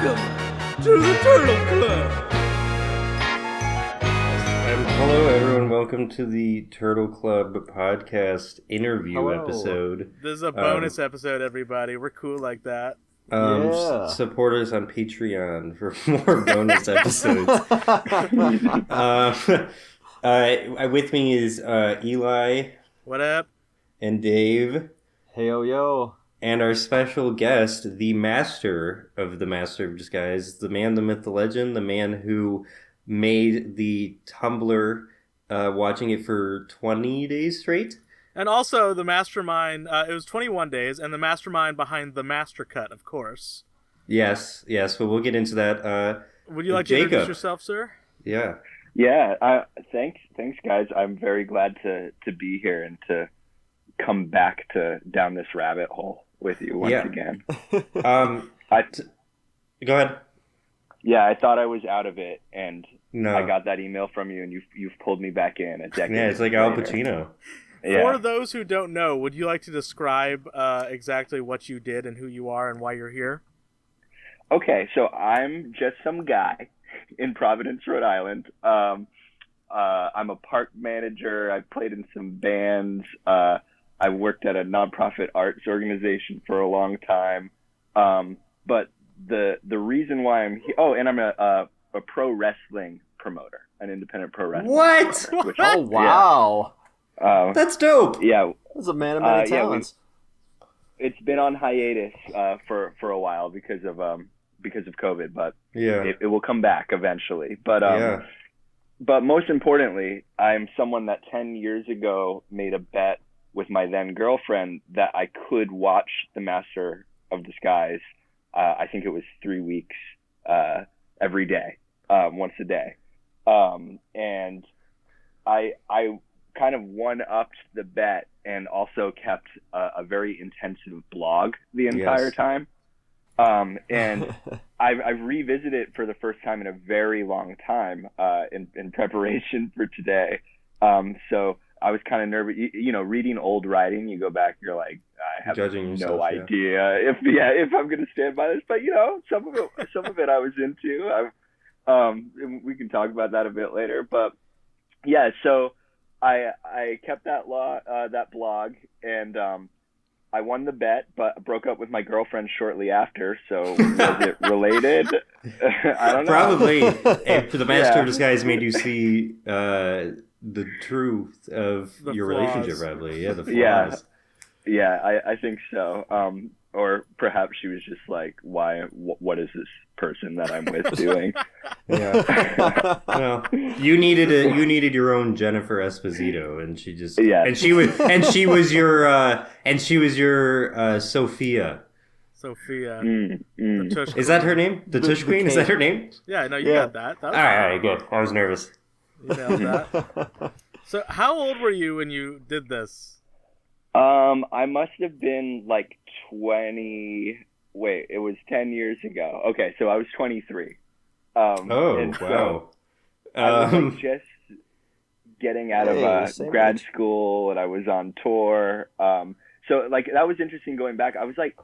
Welcome to the Turtle Club. Hello, everyone. Welcome to the Turtle Club podcast interview episode. This is a bonus episode, everybody. We're cool like that. Support us on Patreon for more bonus episodes. With me is Eli. What up? And Dave. Hey, yo. And our special guest, the master of disguise, the man, the myth, the legend, the man who made the Tumblr, watching it for 20 days straight. And also the mastermind, it was 21 days, and the mastermind behind the master cut, of course. Yes, but we'll get into that. Would you like Jacob. to introduce yourself, sir? Yeah. Thanks, guys. I'm very glad to be here and to come back down this rabbit hole with you once again. Go ahead. Yeah, I thought I was out of it, and no. I got that email from you, and you've pulled me back in a decade. Yeah, it's like Al Pacino. Yeah. For those who don't know, would you like to describe exactly what you did and who you are and why you're here? Okay, so I'm just some guy in Providence, Rhode Island. I'm a park manager. I played in some bands. I worked at a nonprofit arts organization for a long time. But the reason why I'm here... Oh, and I'm a pro wrestling promoter, an independent pro wrestling promoter, which, oh, wow. Yeah. That's dope. Yeah. That's a man of many talents. It's been on hiatus for a while because of COVID, but it will come back eventually. But most importantly, I'm someone that 10 years ago made a bet with my then girlfriend that I could watch The Master of Disguise. I think it was 3 weeks every day, once a day. And I kind of one-upped the bet and also kept a very intensive blog the entire time. And I've revisited it for the first time in a very long time in preparation for today. So I was kind of nervous. You know, reading old writing, you go back, you're like, I have no idea if I'm going to stand by this. But, you know, some of it I was into. We can talk about that a bit later. But, yeah, so I kept that blog, and I won the bet, but broke up with my girlfriend shortly after. So was it related? I don't know. Probably. If the Master of Disguise made you see the truth of your relationship, probably. Yeah, the flaws. Yeah, I think so. Or perhaps she was just like, what is this person that I'm with doing? Yeah. Well, you needed your own Jennifer Esposito, and she just and she was your Sophia. Sophia. The Tush Is that her name? The Tush Queen? Is that her name? Yeah, no, you got that. All right, good. I was nervous. You nailed that. So how old were you when you did this? I must have been like 20. Wait, it was 10 years ago. Okay, so I was 23. Wow. So I was like, just getting out of grad school, and I was on tour. So like that was interesting going back. I was like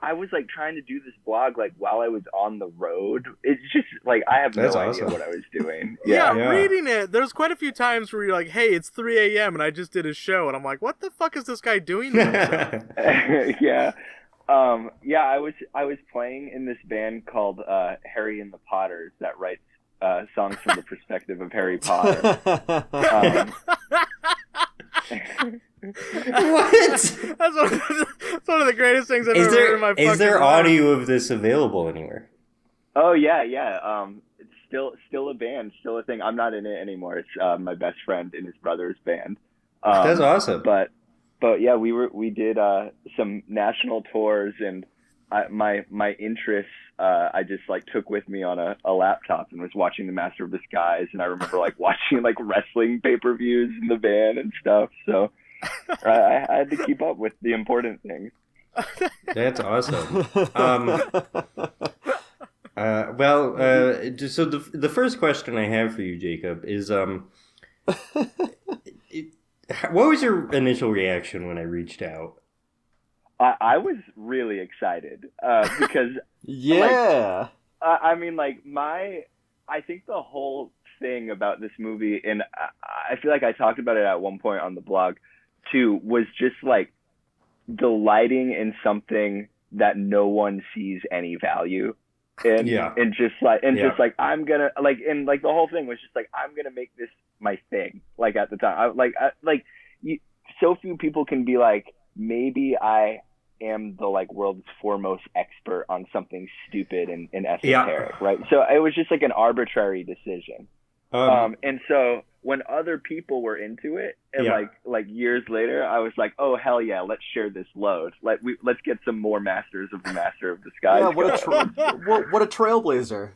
trying to do this blog like while I was on the road. It's just like I have no idea what I was doing. Yeah, reading it, there's quite a few times where you're like, hey, it's 3 a.m. and I just did a show, and I'm like, what the fuck is this guy doing to himself? Yeah. I was playing in this band called Harry and the Potters that writes songs from the perspective of Harry Potter. What? That's one of the greatest things I've ever heard in my fucking life. Is there audio of this available anywhere? Oh yeah. It's still a band, still a thing. I'm not in it anymore. It's my best friend and his brother's band. That's awesome. But yeah, we did some national tours, and my interests I just like took with me on a laptop and was watching The Master of Disguise, and I remember like watching like wrestling pay-per-views in the van and stuff. So I had to keep up with the important things. That's awesome. So the first question I have for you, Jacob, is what was your initial reaction when I reached out? I was really excited because I mean, like I think the whole thing about this movie, and I feel like I talked about it at one point on the blog too, was just like delighting in something that no one sees any value in. And just like I'm gonna like, and like the whole thing was just like, I'm gonna make this my thing. Like at the time, so few people can be like, maybe I am the like world's foremost expert on something stupid and esoteric, right? So it was just like an arbitrary decision. And so when other people were into it, and like years later, I was like, oh hell yeah, let's share this load. Let's get some more masters of the Master of Disguise. Yeah, what a trailblazer.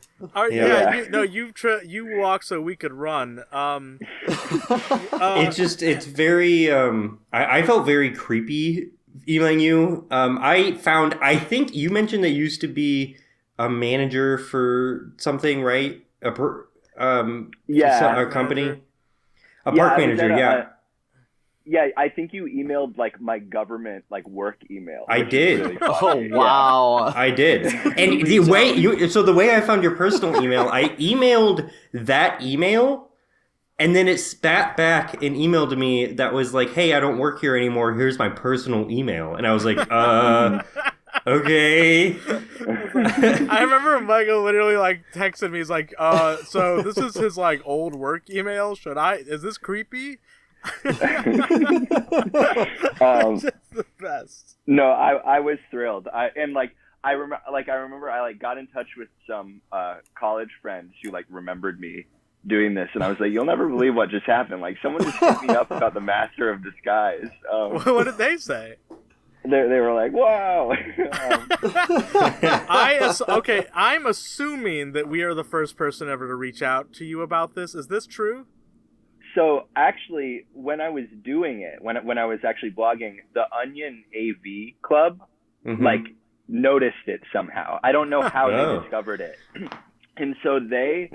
You walk so we could run. It's very. I felt very creepy emailing you. I think you mentioned that you used to be a manager for something, right? A company. A park manager, I think you emailed like my government like work email. I did. Really wow. I did. And the way I found your personal email, I emailed that email, and then it spat back an email to me that was like, "Hey, I don't work here anymore. Here's my personal email." And I was like, okay. I remember Michael literally like texted me. He's like, so this is his like old work email. Is this creepy? Just the best. No, I was thrilled. I remember I like got in touch with some college friends who like remembered me doing this, and I was like, you'll never believe what just happened. Like someone just hit me up about the Master of Disguise. What did they say? They were like, wow. I'm assuming that we are the first person ever to reach out to you about this. Is this true? So actually, when I was doing it, when I was actually blogging, the Onion AV Club like noticed it somehow. I don't know how they discovered it. And so they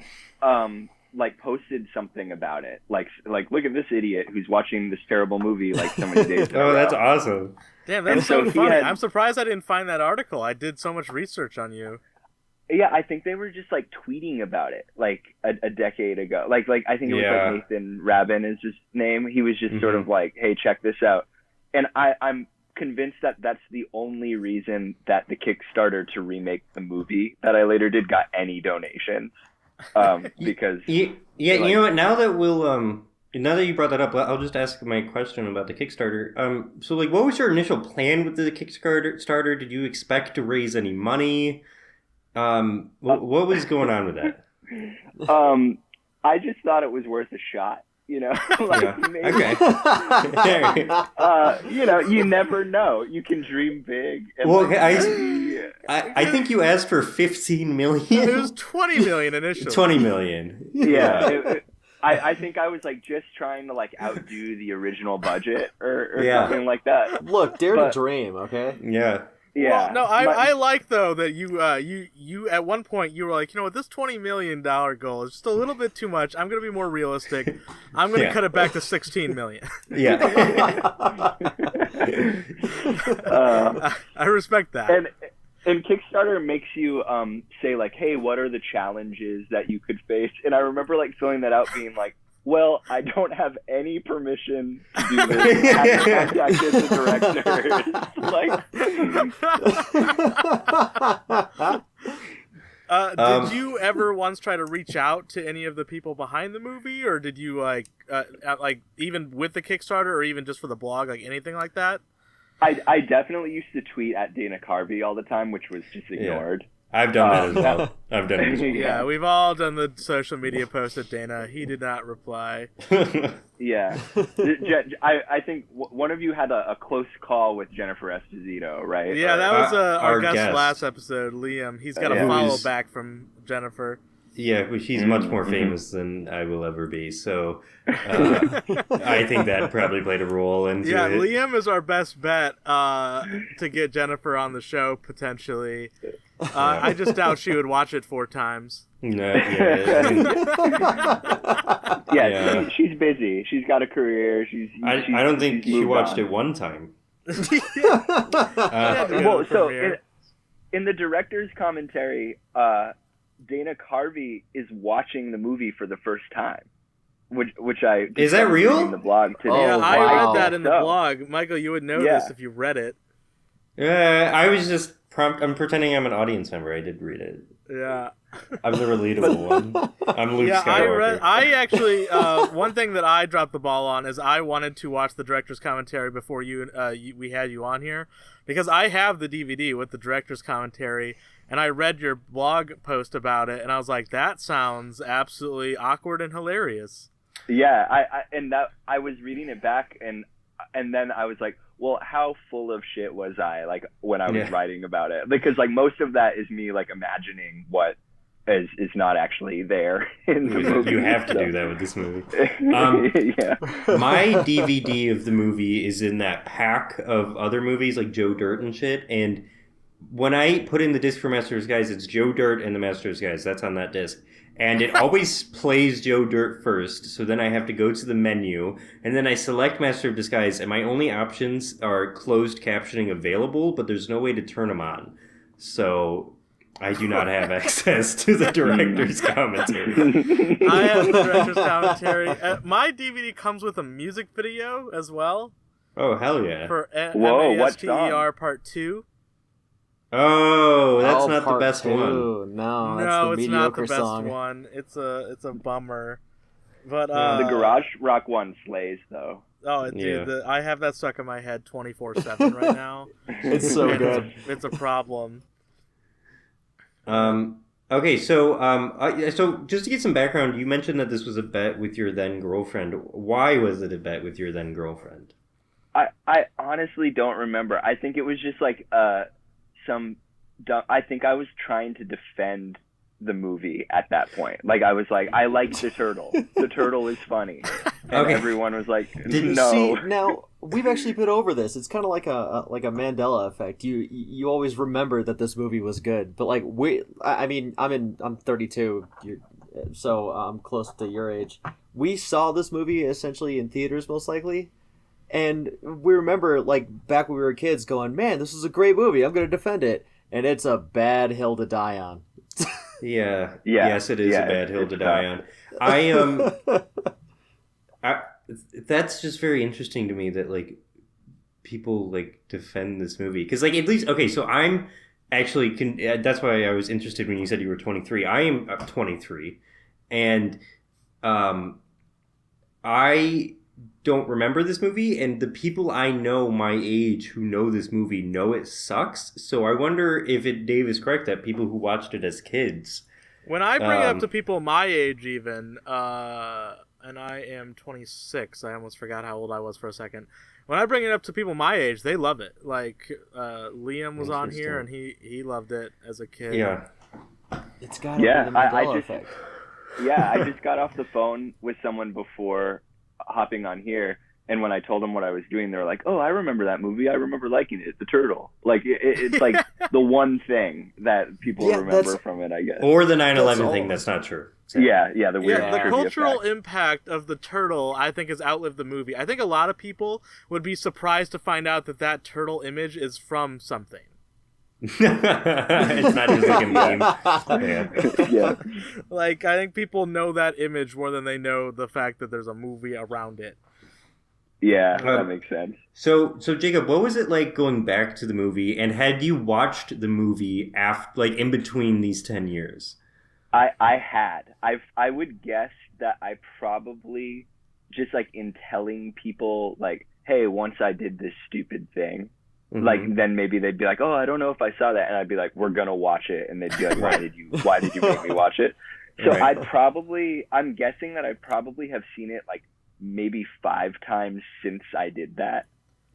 like posted something about it. Like look at this idiot who's watching this terrible movie like so many days ago. Oh, that's awesome. Damn, that's so funny. I'm surprised I didn't find that article. I did so much research on you. Yeah, I think they were just like tweeting about it like a decade ago. Like I think it was like Nathan Rabin is his name. He was just sort of like, hey, check this out. And I'm convinced that that's the only reason that the Kickstarter to remake the movie that I later did got any donations. Because you know what? Now that you brought that up, I'll just ask my question about the Kickstarter. So like, what was your initial plan with the Kickstarter? Did you expect to raise any money? What was going on with that? I just thought it was worth a shot. You know, maybe. Okay. You never know. You can dream big. And I think you asked for $15 million. It was $20 million initially. $20 million. Yeah. I think I was like just trying to like outdo the original budget or something like that. Look, dare to dream, okay? Yeah. Yeah. Well, no, I like though that you at one point you were like, you know what, this $20 million goal is just a little bit too much. I'm gonna be more realistic. I'm gonna cut it back to $16 million. Yeah. I respect that. And Kickstarter makes you say like, hey, what are the challenges that you could face? And I remember like filling that out, being like, well, I don't have any permission to do this. I have contacted the director. Did you ever once try to reach out to any of the people behind the movie, or did you like even with the Kickstarter, or even just for the blog, like anything like that? I definitely used to tweet at Dana Carvey all the time, which was just ignored. Yeah. I've done that as well. I've done it as well. Yeah, we've all done the social media post at Dana. He did not reply. Yeah. I think one of you had a close call with Jennifer Esposito, right? Yeah, that was our guest last episode, Liam. He's got a follow back from Jennifer. Yeah, she's much more famous than I will ever be, so I think that probably played a role into it. Yeah, Liam is our best bet to get Jennifer on the show, potentially. I just doubt she would watch it 4 times. No, she's busy. She's got a career. I don't think she watched it one time. Well, so in the director's commentary, Dana Carvey is watching the movie for the first time, which I is that real? in the blog today. Yeah, I wow. read that in the blog. Michael, you would know this if you read it. I was just I'm pretending I'm an audience member. I did read it. Yeah. I'm the relatable one. I'm Luke Skywalker. I actually one thing that I dropped the ball on is I wanted to watch the director's commentary before we had you on here, because I have the DVD with the director's commentary, and I read your blog post about it, and I was like, that sounds absolutely awkward and hilarious. Yeah, I was reading it back, and then I was like, well, how full of shit was I, like, when I was writing about it? Because, like, most of that is me, like, imagining what is not actually there in the movie. You have to do that with this movie. My DVD of the movie is in that pack of other movies, like Joe Dirt and shit, and when I put in the disc for Master of Disguise, it's Joe Dirt and the Master of Disguise. That's on that disc. And it always plays Joe Dirt first, so then I have to go to the menu, and then I select Master of Disguise, and my only options are closed captioning available, but there's no way to turn them on. So I do not have access to the director's commentary. I have the director's commentary. My DVD comes with a music video as well. Oh, hell yeah. For Whoa, what song? MASTER Part 2. Oh, that's not the best one. No, it's not the best one. It's a bummer. But the Garage Rock one slays though. Oh, dude, I have that stuck in my head 24/7 right now. It's so good. It's a problem. Okay, so just to get some background, you mentioned that this was a bet with your then girlfriend. Why was it a bet with your then girlfriend? I honestly don't remember. I think it was just like I think I was trying to defend the movie at that point. Like, I was like, I like the turtle. The turtle is funny. And everyone was like, no. See, now, we've actually been over this. It's kind of like a Mandela effect. You always remember that this movie was good. But, like, I'm 32, so I'm close to your age. We saw this movie essentially in theaters, most likely. And we remember, like, back when we were kids going, man, this is a great movie. I'm going to defend it. And it's a bad hill to die on. Yes, it is a bad hill to die on. That's just very interesting to me that, like, people, like, defend this movie. Because, like, at least, okay, so I'm actually, that's why I was interested when you said you were 23. I am 23. And I don't remember this movie, and the people I know my age who know this movie know it sucks. So I wonder if Dave is correct that people who watched it as kids. When I bring it up to people my age, even, and I am 26, I almost forgot how old I was for a second. When I bring it up to people my age, they love it. Like, Liam was on here, and he loved it as a kid. Yeah. It's got to be the Mandela effect. Yeah, I just got off the phone with someone before hopping on here, and when I told them what I was doing, they were like, oh, I remember that movie. I remember liking it. The turtle. Like, it's like the one thing that people remember from it, I guess. Or the 9/11 thing. That's not true. So. Yeah, the weird the cultural impact of the turtle, I think, has outlived the movie. I think a lot of people would be surprised to find out that turtle image is from something. It's not just like a meme. Yeah. Like, I think people know that image more than they know the fact that there's a movie around it. Yeah, that makes sense. So Jacob, what was it like going back to the movie, and had you watched the movie after, like, in between these 10 years? I had. I would guess that I probably, just like in telling people, like, hey, once I did this stupid thing, like, then maybe they'd be like, oh, I don't know if I saw that, and I'd be like, we're gonna watch it, and they'd be like, why did you make me watch it? So I'm guessing that I probably have seen it like maybe 5 times since I did that.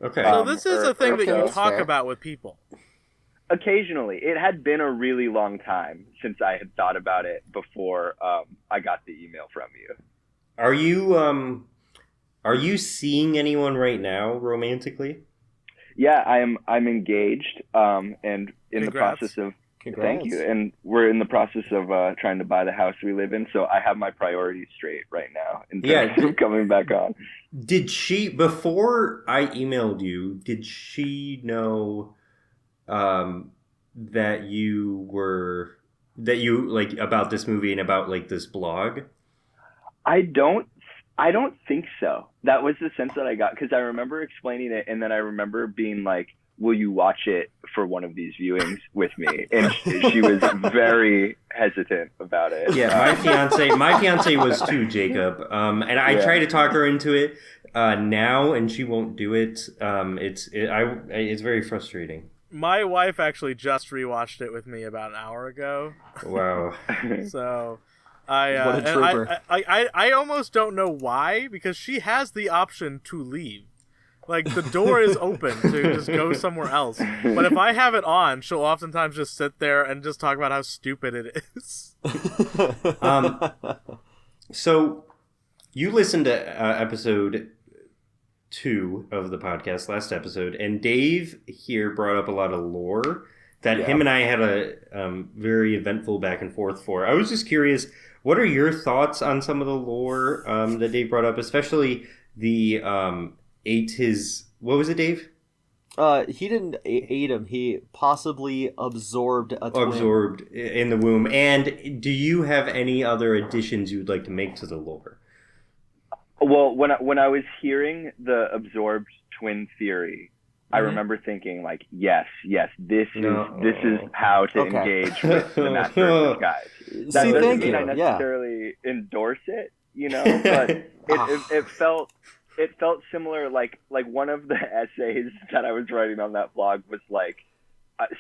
Okay. So this is a thing that you talk about with people. Occasionally. It had been a really long time since I had thought about it before I got the email from you. Are you seeing anyone right now romantically? Yeah, I'm engaged, and in Congrats. the process of Congrats. Thank you. And we're in the process of trying to buy the house we live in, so I have my priorities straight right now in terms of coming back on. Did she, before I emailed you, did she know that you were that you like about this movie and about like this blog? I don't think so. That was the sense that I got, because I remember explaining it, and then I remember being like, will you watch it for one of these viewings with me? And she was very hesitant about it. Yeah, my fiance was too, Jacob. And I try to talk her into it now, and she won't do it. It's very frustrating. My wife actually just rewatched it with me about an hour ago. Wow. So What a trooper. I almost don't know why, because she has the option to leave. Like, the door is open to just go somewhere else. But if I have it on, she'll oftentimes just sit there and just talk about how stupid it is. So you listened to episode 2 of the podcast, last episode, and Dave here brought up a lot of lore that him and I had a very eventful back and forth for. I was just curious, what are your thoughts on some of the lore that Dave brought up, especially the ate his... What was it, Dave? He didn't eat him. He possibly absorbed a twin. Absorbed in the womb. And do you have any other additions you'd like to make to the lore? Well, when I was hearing the absorbed twin theory, I remember thinking like, yes, this is how to engage with the Master of Disguise. That doesn't mean I necessarily endorse it, but it felt similar. Like one of the essays that I was writing on that blog was like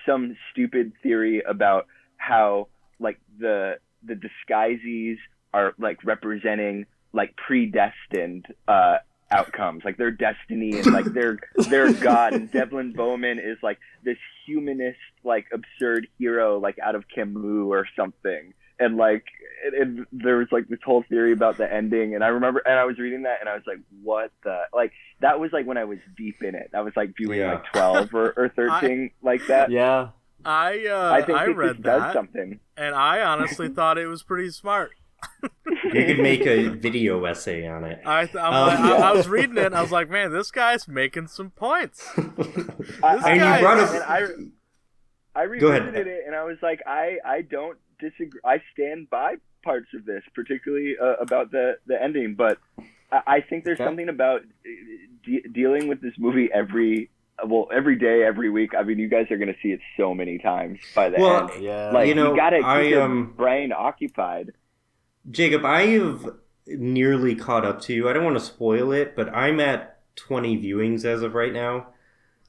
some stupid theory about how like the disguisees are like representing like predestined outcomes, like their destiny, and like their god, and Devlin Bowman is like this humanist, like absurd hero, like out of Camus or something. And like there was like this whole theory about the ending, and I remember, and I was reading that, and I was like, what the, like that was like when I was deep in it. That was like viewing like 12 or 13 like that. Yeah. I think I read that does something, and I honestly thought it was pretty smart. You could make a video essay on it. I was reading it, and I was like, man, this guy's making some points. I revisited it, and I was like, I don't disagree. I stand by parts of this, particularly about the ending, but I think there's something about dealing with this movie every day, every week. I mean, you guys are going to see it so many times by the end. Yeah. Like, you got to keep your brain occupied. Jacob, I have nearly caught up to you. I don't want to spoil it, but I'm at 20 viewings as of right now.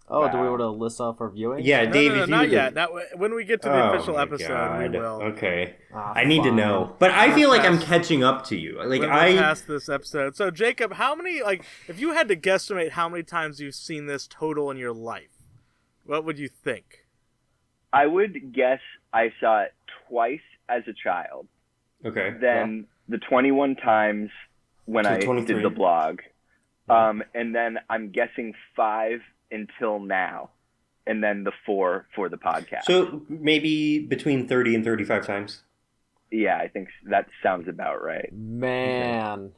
Oh, wow. Do we want to list off our viewings? Yeah, Dave, no, not yet. When we get to the official episode, God. we will. Okay. I need to know. But I feel like I'm catching up to you. Like I passed this episode. So, Jacob, how many, like, if you had to guesstimate how many times you've seen this total in your life, what would you think? I would guess I saw it twice as a child. Okay. Then the 21 times when I did the blog. And then I'm guessing 5 until now. And then the 4 for the podcast. So maybe between 30 and 35 times? Yeah, I think that sounds about right. Man.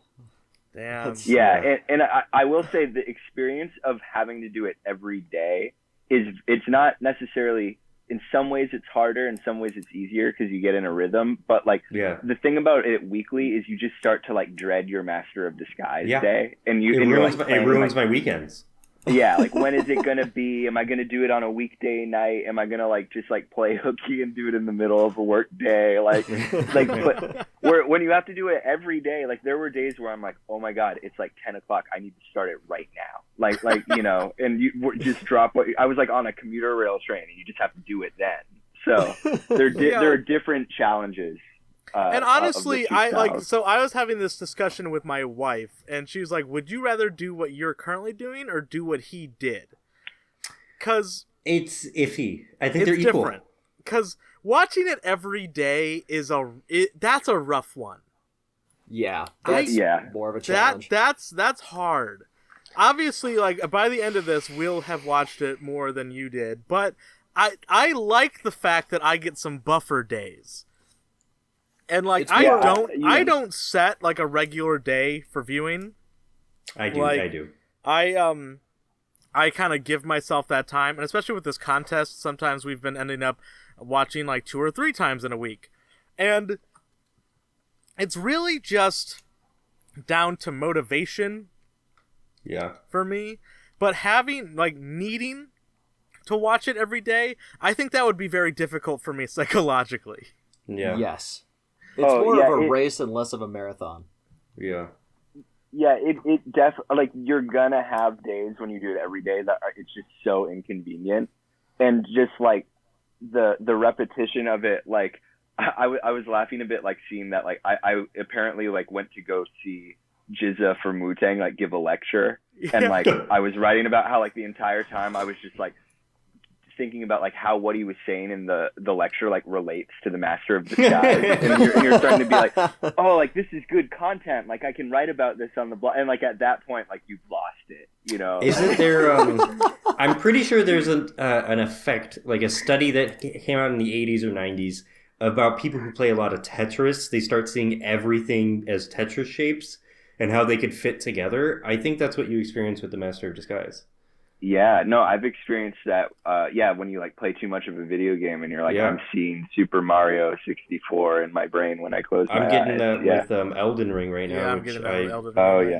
Damn. Yeah, and I will say the experience of having to do it every day it's not necessarily... In some ways it's harder, in some ways it's easier because you get in a rhythm. But like the thing about it weekly is you just start to like dread your Master of Disguise day, and it ruins my weekends. Yeah, like when is it gonna be? Am I gonna do it on a weekday night? Am I gonna like just like play hooky and do it in the middle of a work day? But when you have to do it every day, like there were days where I'm like, oh my god, it's like 10 o'clock. I need to start it right now. And you just drop. I was like on a commuter rail train, and you just have to do it then. So there are different challenges. And honestly, I was having this discussion with my wife, and she was like, would you rather do what you're currently doing or do what he did? Because it's iffy. I think they're equal. Different. Because watching it every day that's a rough one. Yeah. More of a challenge. That's hard. Obviously, like by the end of this, we'll have watched it more than you did, but I like the fact that I get some buffer days. And like I don't set like a regular day for viewing. I do. I kind of give myself that time, and especially with this contest, sometimes we've been ending up watching like 2 or 3 times in a week. And it's really just down to motivation. Yeah. For me. But having, like, needing to watch it every day, I think that would be very difficult for me psychologically. Yeah. Yes. It's more of a race and less of a marathon. Yeah. Yeah, it definitely, like, you're gonna have days when you do it every day that it's just so inconvenient. And just, like, the repetition of it, like, I was laughing a bit, like, seeing that, like, I apparently, like, went to go see Jizza for Wu-Tang, like, give a lecture. And, like, I was writing about how, like, the entire time I was just, like, thinking about, like, how what he was saying in the lecture, like, relates to the Master of Disguise. and you're starting to be like, oh, like, this is good content. Like, I can write about this on the blog. And, like, at that point, like, you've lost it, you know? Isn't there, I'm pretty sure there's an effect, like a study that came out in the 80s or 90s about people who play a lot of Tetris. They start seeing everything as Tetris shapes and how they could fit together. I think that's what you experience with the Master of Disguise. Yeah, no, I've experienced that. When you, like, play too much of a video game and you're like, I'm seeing Super Mario 64 in my brain when I close my eyes. I'm getting that with Elden Ring right now. Yeah, I'm getting that with Elden Ring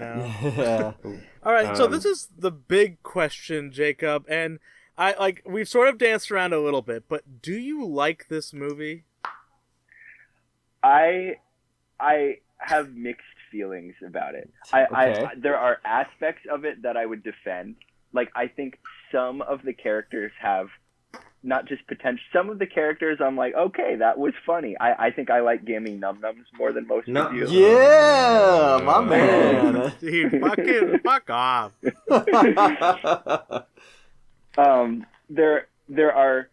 now. All right, so this is the big question, Jacob, and we've sort of danced around a little bit, but do you like this movie? I have mixed feelings about it. There are aspects of it that I would defend. Like, I think some of the characters have not just potential. Some of the characters I'm like, okay, that was funny. I think I like Gammy Num Nums more than most of you. Yeah, my man. Dude, fuck off. There are,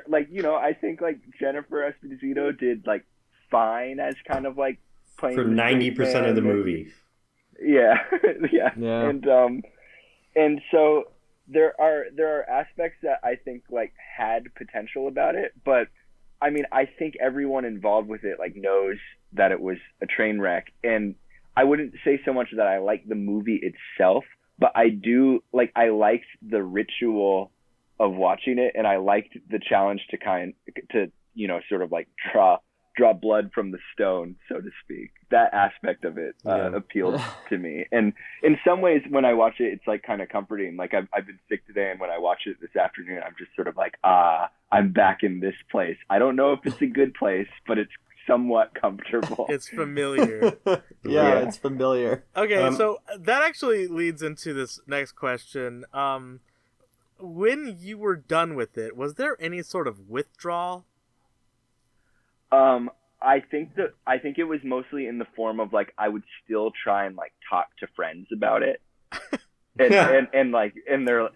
like, you know, I think, like, Jennifer Esposito did, like, fine as kind of, like, playing for 90% of the movie. Yeah. And so there are aspects that I think, like, had potential about it, but I mean, I think everyone involved with it, like, knows that it was a train wreck. And I wouldn't say so much that I like the movie itself, but I liked the ritual of watching it, and I liked the challenge to you know, sort of, like, draw blood from the stone, so to speak. That aspect of it appealed to me. And in some ways, when I watch it, it's, like, kind of comforting. Like, I've been sick today, and when I watch it this afternoon, I'm just sort of like, I'm back in this place. I don't know if it's a good place, but it's somewhat comfortable. It's familiar. Yeah, it's familiar. Okay, so that actually leads into this next question. When you were done with it, was there any sort of withdrawal? I think it was mostly in the form of, like, I would still try and, like, talk to friends about it. and they're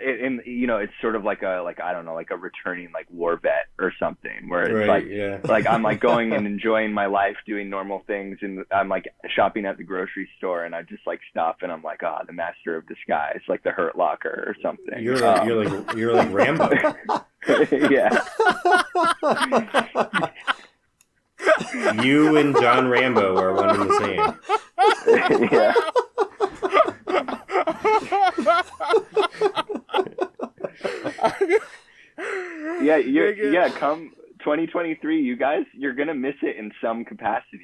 you know, it's sort of like I don't know, like a returning, like, war vet or something, where it's like I'm, like, going and enjoying my life, doing normal things, and I'm, like, shopping at the grocery store, and I just, like, stop and I'm like, the Master of Disguise, like the Hurt Locker or something. You're like Rambo. Yeah. You and John Rambo are one and the same. Yeah. Come 2023, you guys, you're gonna miss it in some capacity.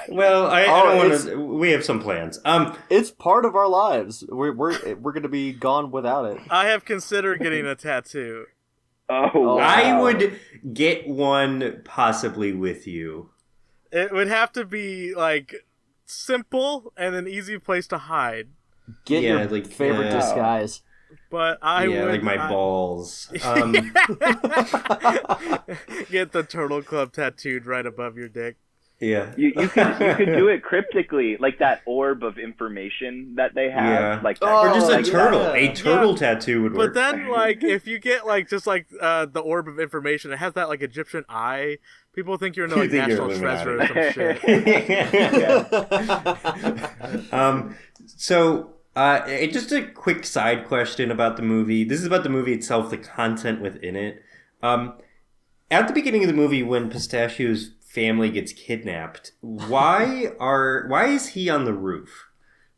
Well, I don't want to. We have some plans. It's part of our lives. We're gonna be gone without it. I have considered getting a tattoo. Oh, wow. I would get one possibly with you. It would have to be, like, simple and an easy place to hide. Get your favorite disguise. But I would... like my balls. Get the Turtle Club tattooed right above your dick. Yeah. You could do it cryptically, like that orb of information that they have. Yeah. Like that, or just a turtle. Yeah. A turtle tattoo would work. But then, like, if you get, like, just, like, the orb of information, it has that, like, Egyptian eye. People think you're in, like, National Treasure or some shit. So, just a quick side question about the movie. This is about the movie itself, the content within it. At the beginning of the movie, when Pistachio's family gets kidnapped, why is he on the roof?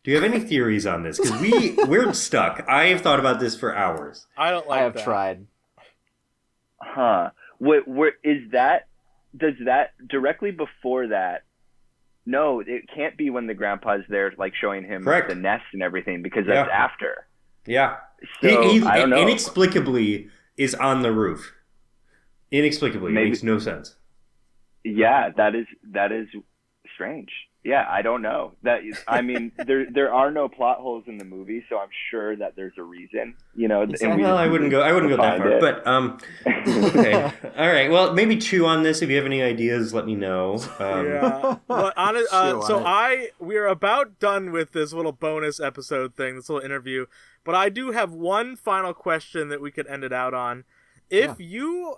Do you have any theories on this? Because we're stuck. I have thought about this for hours. I don't like that. I have tried. Huh. What is that does that directly before that? No, it can't be when the grandpa's there, like showing him the nest and everything, because that's after. Yeah. So, he I don't know. Inexplicably is on the roof. Inexplicably. It makes no sense. Yeah, that is strange. Yeah, I don't know. I mean, there are no plot holes in the movie, so I'm sure that there's a reason. Exactly. Well, I wouldn't go that far. But okay, all right. Well, maybe chew on this. If you have any ideas, let me know. Yeah. Well, we are about done with this little bonus episode thing, this little interview. But I do have one final question that we could end it out on. If you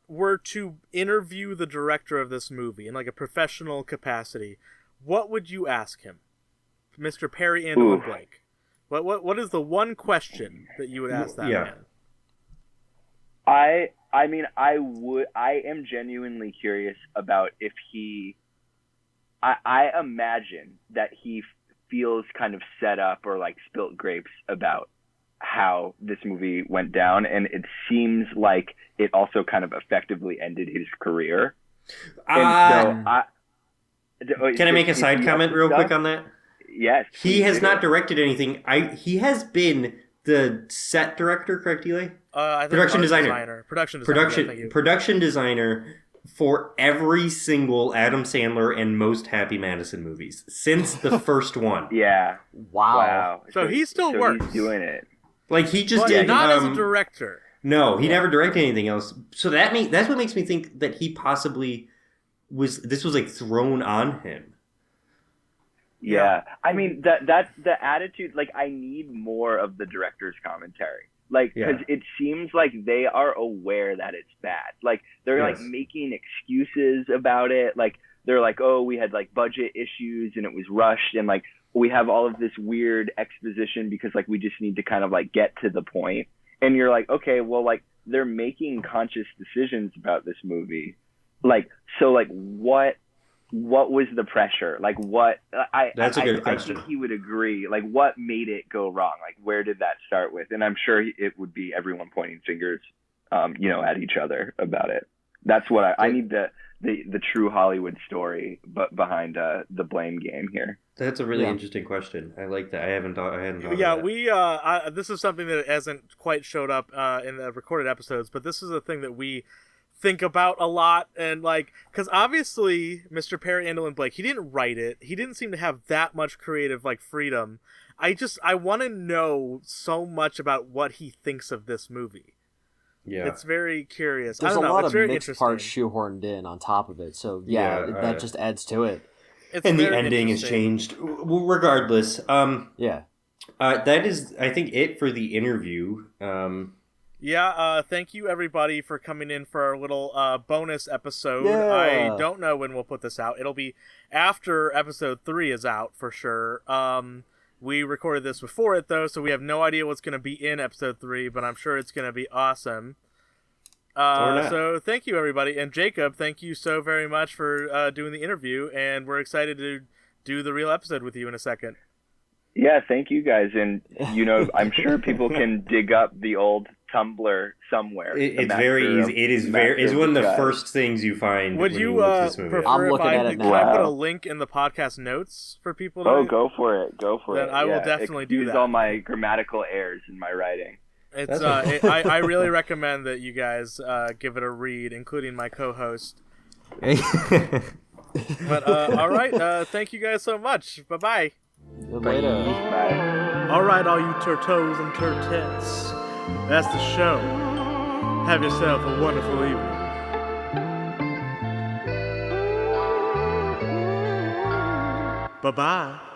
were to interview the director of this movie in like a professional capacity, what would you ask him, Mr. Perry Andrew Blake? What is the one question that you would ask that man? I am genuinely curious about if I imagine that he feels kind of set up or like spilt grapes about how this movie went down, and it seems like it also kind of effectively ended his career. Can I make a side comment real quick on that? Yes. He has not directed anything. He has been the set director, correct, Eli? Production designer. Production designer for every single Adam Sandler and Most Happy Madison movies since the first one. Yeah. Wow. So he still works. He's doing it. Like he just did. Not as a director. No, he never directed anything else. So that's what makes me think that he possibly this was like thrown on him. Yeah. I mean that's the attitude. Like I need more of the director's commentary. Like because it seems like they are aware that it's bad. Like they're like making excuses about it. Like they're like, oh, we had like budget issues and it was rushed, and like we have all of this weird exposition because like we just need to kind of like get to the point. And you're like, okay, well, like they're making conscious decisions about this movie. Like, so like what was the pressure? Like what That's a good question. I think he would agree. Like what made it go wrong? Like where did that start with? And I'm sure it would be everyone pointing fingers, at each other about it. That's what I need the true Hollywood story, but behind the blame game here. That's a really interesting question. I like that. I hadn't thought of that. Yeah, this is something that hasn't quite showed up in the recorded episodes, but this is a thing that we think about a lot, and like, because obviously Mr. Perry Andrew Blake, he didn't write it. He didn't seem to have that much creative like freedom. I want to know so much about what he thinks of this movie. Yeah, it's very curious. There's a lot of mixed parts shoehorned in on top of it, so that just adds to it. And the ending has changed. Regardless, that is, I think, it for the interview. Thank you everybody for coming in for our little bonus episode. I don't know when we'll put this out. It'll be after episode 3 is out for sure. We recorded this before it though, so we have no idea what's going to be in episode 3, but I'm sure it's going to be awesome. So thank you everybody, and Jacob, thank you so very much for doing the interview, and we're excited to do the real episode with you in a second. Yeah, thank you guys, and I'm sure people can dig up the old Tumblr somewhere. It's very easy. It's one of the first things you find. Would you prefer I'm looking at it now. Can I put a link in the podcast notes for people to go for it. Then I will definitely do that. All my grammatical errors in my writing. It's I really recommend that you guys give it a read, including my co-host. But all right, thank you guys so much. Bye-bye. Later. Bye. All right, all you turtos and turtettes, that's the show. Have yourself a wonderful evening. Bye-bye.